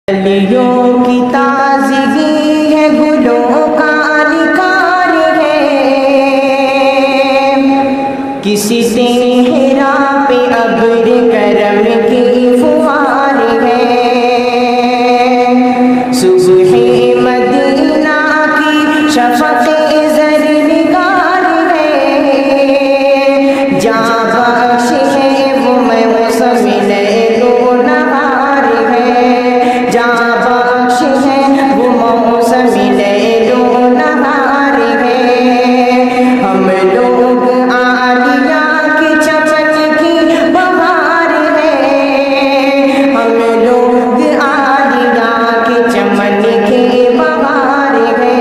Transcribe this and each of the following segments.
کلیوں کی تازگی ہے، گلوں کا نکھار ہے، کسی صحرا پہ ابر کرم کی فوار ہے، صبح مدینہ کی شفق زر نگار ہے، جاں بخش ہے وہ موسم لیل و نہار ہے، جاں بخش ہے وہ موسم لیل و نہار ہے، ہم لوگ عالیہ کی چمن کی بہار ہے، ہم لوگ عالیہ کی چمن کی بہار ہے،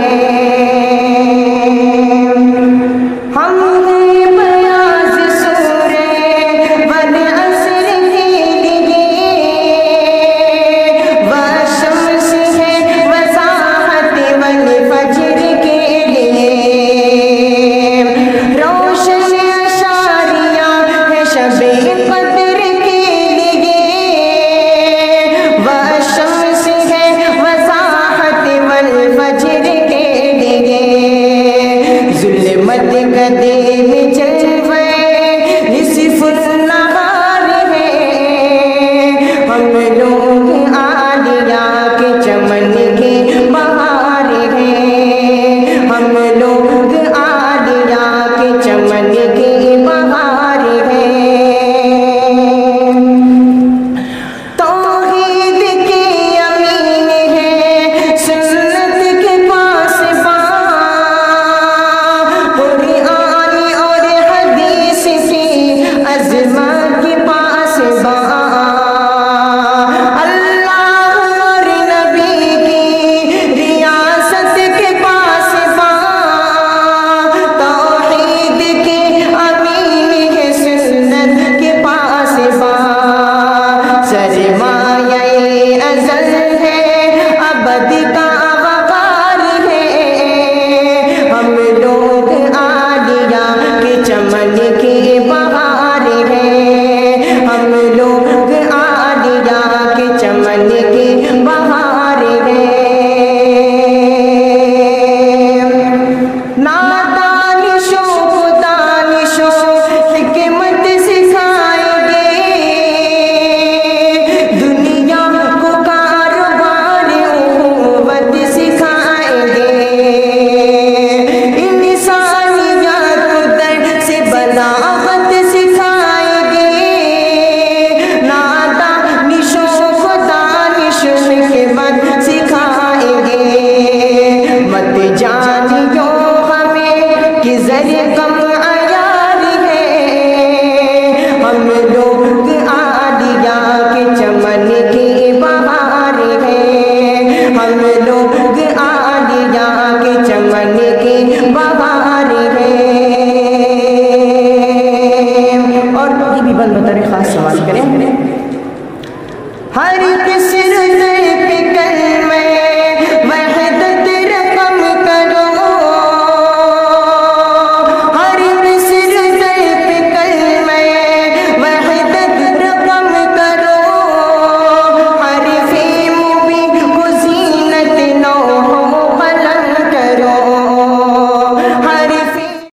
ہم ہیں بیاض سورہ والعصر کے لیے، والشمس ہے وضاحت والفجر کے لیے، روشن اشاریہ ہے شب قدر کے لیے، والشمس ہے وضاحت والفجر کے لیے، ظلمت گدے میں جلوے نصف النہار ہے، ہم لوگ عالیہ کے چمن کے بہار ہے، ہم لوگ عالیہ کے چمن کے بہار ہے، توحید کے امین ہے سنت کے پاسباں، قرآن اور حدیث کی عظمت کے پاسباں، اللہ اور نبی کی ریاست کے پاسباں، توحید کے امین ہے سنت کے پاسباں، سرمایہ ازل ہے ابد کا وقار ہے، ہم لوگ عالیہ کے چمن کے بہار ہے، ہم لوگ عالیہ کے چمن کے بہار ہے، نادانشوں کو دانشوں حکمت سکھائیں گے، دنیا کو کاروبار اخوت سکھائیں گے، انسانیت کو درس بلاغت سکھائیں گے، نادانشوں کو دانش حکمت سکھائیں گے، مت جانیو ہمیں کہ زر کم عیار ہے، ہم لوگ عالیہ کے چمن کے بہار ہے، ہم لوگ عالیہ کے چمن کے بہار ہے، اور یہ بھی بند بطور خاص سوال کریں، ہر قصر پہ کلمہ